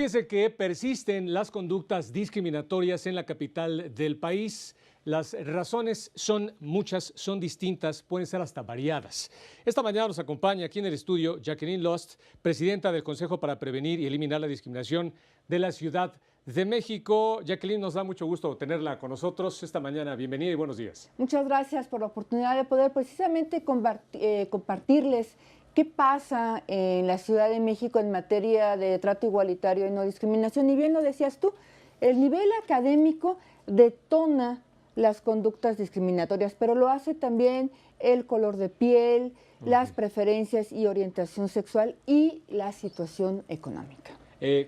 Fíjese que persisten las conductas discriminatorias en la capital del país. Las razones son muchas, son distintas, pueden ser hasta variadas. Esta mañana nos acompaña aquí en el estudio Jacqueline Lost, presidenta del Consejo para Prevenir y Eliminar la Discriminación de la Ciudad de México. Jacqueline, nos da mucho gusto tenerla con nosotros esta mañana. Bienvenida y buenos días. Muchas gracias por la oportunidad de poder precisamente compartirles qué pasa en la Ciudad de México en materia de trato igualitario y no discriminación. Y bien lo decías tú, el nivel académico detona las conductas discriminatorias, pero lo hace también el color de piel, las preferencias y orientación sexual y la situación económica.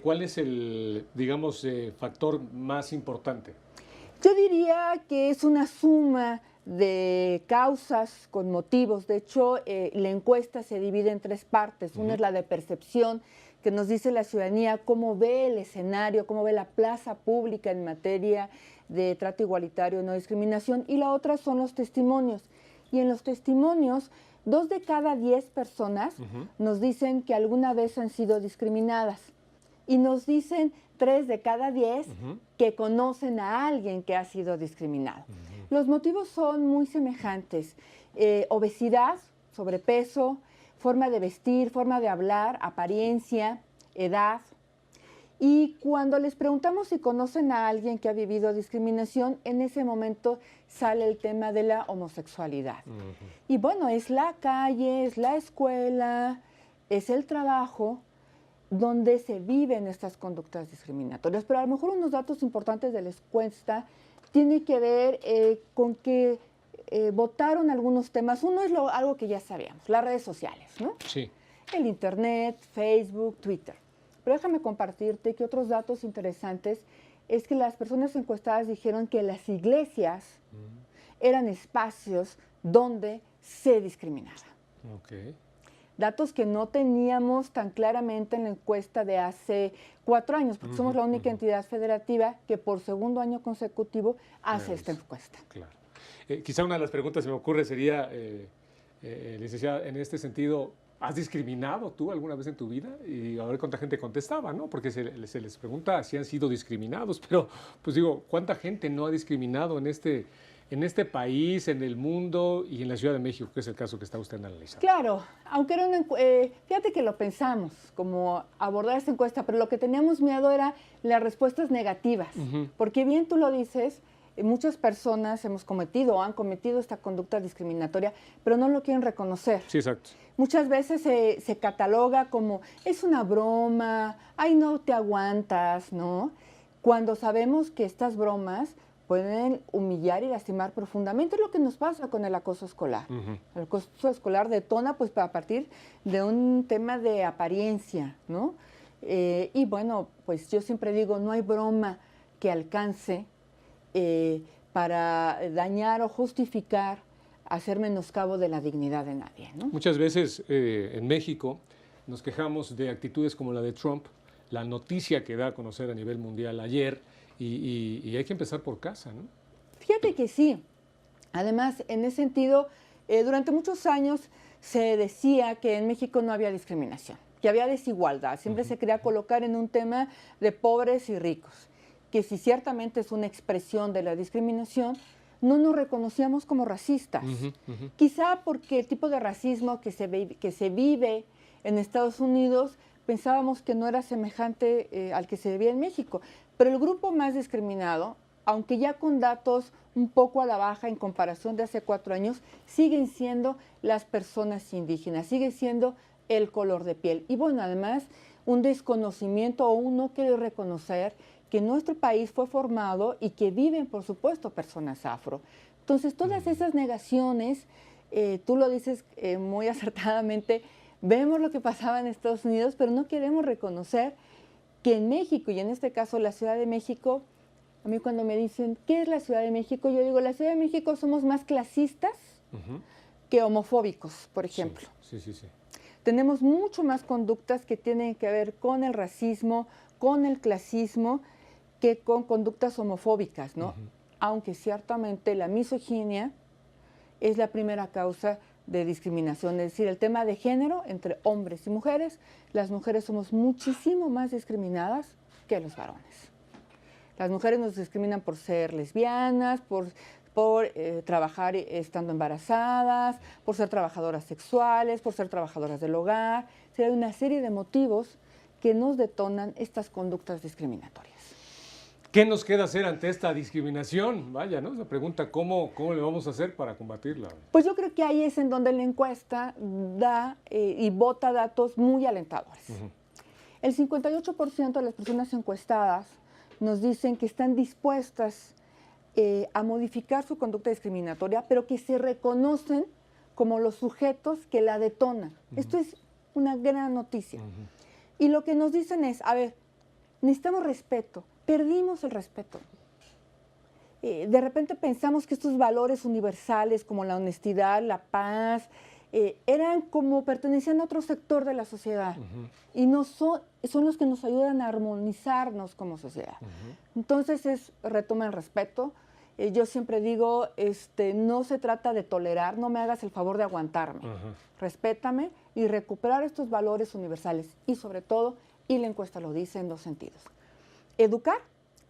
¿Cuál es el, digamos, factor más importante? Yo diría que es una suma de causas con motivos. De hecho, la encuesta se divide en tres partes. Una es la de percepción, que nos dice la ciudadanía cómo ve el escenario, cómo ve la plaza pública en materia de trato igualitario y no discriminación. Y la otra son los testimonios. Y en los testimonios, 2 de cada 10 personas nos dicen que alguna vez han sido discriminadas. Y nos dicen 3 de cada 10 que conocen a alguien que ha sido discriminado. Los motivos son muy semejantes. Obesidad, sobrepeso, forma de vestir, forma de hablar, apariencia, edad. Y cuando les preguntamos si conocen a alguien que ha vivido discriminación, en ese momento sale el tema de la homosexualidad. Y bueno, es la calle, es la escuela, es el trabajo donde se viven estas conductas discriminatorias. Pero a lo mejor unos datos importantes de la encuesta tienen que ver con que votaron algunos temas. Uno es algo que ya sabíamos, las redes sociales, ¿no? Sí. El Internet, Facebook, Twitter. Pero déjame compartirte que otros datos interesantes es que las personas encuestadas dijeron que las iglesias eran espacios donde se discriminaba. Okay. Datos que no teníamos tan claramente en la encuesta de hace 4 años, porque somos la única entidad federativa que por segundo año consecutivo hace esta encuesta. Claro. Quizá una de las preguntas que me ocurre sería, licenciada, en este sentido, ¿has discriminado tú alguna vez en tu vida? Y a ver cuánta gente contestaba, ¿no? Porque se les pregunta si han sido discriminados, pero pues digo, ¿cuánta gente no ha discriminado en este país, en el mundo y en la Ciudad de México, que es el caso que está usted analizando? Claro, aunque era fíjate que lo pensamos, como abordar esta encuesta, pero lo que teníamos miedo era las respuestas negativas, porque bien tú lo dices, muchas personas hemos cometido o han cometido esta conducta discriminatoria, pero no lo quieren reconocer. Sí, exacto. Muchas veces se cataloga como, es una broma, ay, no te aguantas, ¿no? Cuando sabemos que estas bromas pueden humillar y lastimar profundamente. Es lo que nos pasa con el acoso escolar. El acoso escolar detona pues a partir de un tema de apariencia, ¿no? Y bueno, pues yo siempre digo, no hay broma que alcance para dañar o justificar hacer menoscabo de la dignidad de nadie, ¿no? Muchas veces en México nos quejamos de actitudes como la de Trump, la noticia que da a conocer a nivel mundial ayer, y hay que empezar por casa, ¿no? Fíjate que sí. Además, en ese sentido, durante muchos años se decía que en México no había discriminación, que había desigualdad. Siempre se quería colocar en un tema de pobres y ricos, que si ciertamente es una expresión de la discriminación, no nos reconocíamos como racistas. Quizá porque el tipo de racismo que se vive en Estados Unidos pensábamos que no era semejante al que se vivía en México. Pero el grupo más discriminado, aunque ya con datos un poco a la baja en comparación de hace 4 años, siguen siendo las personas indígenas, sigue siendo el color de piel. Y bueno, además, un desconocimiento o un no querer reconocer que nuestro país fue formado y que viven, por supuesto, personas afro. Entonces, todas esas negaciones, tú lo dices muy acertadamente, vemos lo que pasaba en Estados Unidos, pero no queremos reconocer que en México, y en este caso la Ciudad de México, a mí cuando me dicen, ¿qué es la Ciudad de México? Yo digo, la Ciudad de México somos más clasistas que homofóbicos, por ejemplo. Sí. Tenemos mucho más conductas que tienen que ver con el racismo, con el clasismo, que con conductas homofóbicas, ¿no? Aunque ciertamente la misoginia es la primera causa de discriminación, es decir, el tema de género entre hombres y mujeres. Las mujeres somos muchísimo más discriminadas que los varones. Las mujeres nos discriminan por ser lesbianas, por trabajar estando embarazadas, por ser trabajadoras sexuales, por ser trabajadoras del hogar. O sea, hay una serie de motivos que nos detonan estas conductas discriminatorias. ¿Qué nos queda hacer ante esta discriminación? Vaya, ¿no? Se pregunta cómo le vamos a hacer para combatirla. Pues yo creo que ahí es en donde la encuesta da y bota datos muy alentadores. El 58% de las personas encuestadas nos dicen que están dispuestas a modificar su conducta discriminatoria, pero que se reconocen como los sujetos que la detonan. Esto es una gran noticia. Y lo que nos dicen es, a ver, necesitamos respeto. Perdimos el respeto. De repente pensamos que estos valores universales como la honestidad, la paz, eran como pertenecían a otro sector de la sociedad y no son los que nos ayudan a armonizarnos como sociedad. Entonces retoma el respeto. Yo siempre digo, no se trata de tolerar, no me hagas el favor de aguantarme. Respétame y recuperar estos valores universales y sobre todo, y la encuesta lo dice en dos sentidos. Educar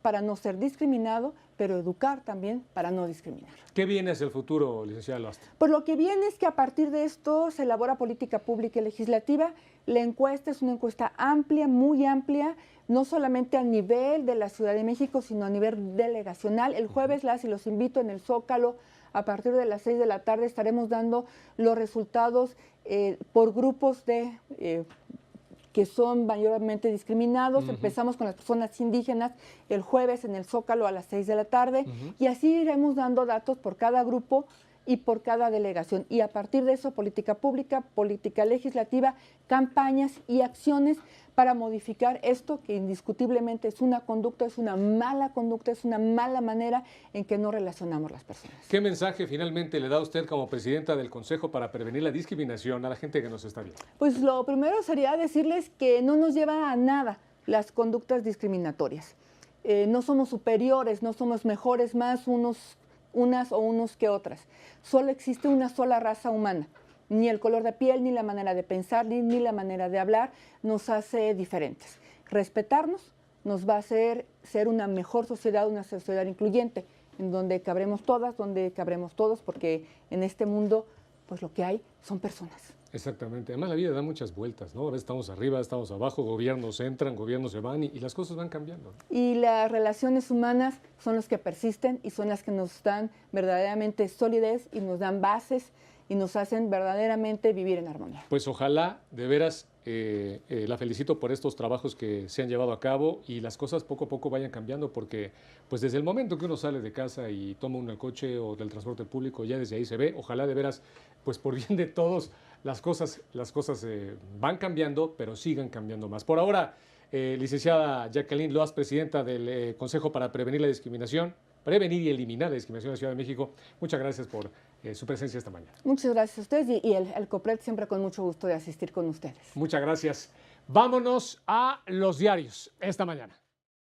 para no ser discriminado, pero educar también para no discriminar. ¿Qué viene hacia el futuro, licenciada Loaste? Pues lo que viene es que a partir de esto se elabora política pública y legislativa. La encuesta es una encuesta amplia, muy amplia, no solamente a nivel de la Ciudad de México, sino a nivel delegacional. El jueves y los invito en el Zócalo. A partir de las 6 de la tarde estaremos dando los resultados por grupos que son mayormente discriminados. Empezamos con las personas indígenas el jueves en el Zócalo a las 6 de la tarde y así iremos dando datos por cada grupo y por cada delegación. Y a partir de eso, política pública, política legislativa, campañas y acciones para modificar esto que indiscutiblemente es una conducta, es una mala conducta, es una mala manera en que no relacionamos las personas. ¿Qué mensaje finalmente le da usted como presidenta del Consejo para prevenir la discriminación a la gente que nos está viendo? Pues lo primero sería decirles que no nos lleva a nada las conductas discriminatorias. No somos superiores, no somos mejores más unas o unos que otras. Solo existe una sola raza humana. Ni el color de piel, ni la manera de pensar, ni la manera de hablar nos hace diferentes. Respetarnos nos va a hacer ser una mejor sociedad, una sociedad incluyente, en donde cabremos todas, donde cabremos todos, porque en este mundo, pues lo que hay son personas. Exactamente. Además, la vida da muchas vueltas, ¿no? A veces estamos arriba, estamos abajo, gobiernos entran, gobiernos se van y las cosas van cambiando. Y las relaciones humanas son las que persisten y son las que nos dan verdaderamente solidez y nos dan bases y nos hacen verdaderamente vivir en armonía. Pues ojalá, de veras, la felicito por estos trabajos que se han llevado a cabo y las cosas poco a poco vayan cambiando porque pues desde el momento que uno sale de casa y toma uno el coche o del transporte público, ya desde ahí se ve, ojalá de veras, pues por bien de todos, las cosas van cambiando, pero sigan cambiando más. Por ahora, licenciada Jacqueline Loas, presidenta del Consejo para Prevenir la Discriminación, prevenir y eliminar la discriminación en la Ciudad de México. Muchas gracias por su presencia esta mañana. Muchas gracias a ustedes y el COPRED siempre con mucho gusto de asistir con ustedes. Muchas gracias. Vámonos a los diarios esta mañana.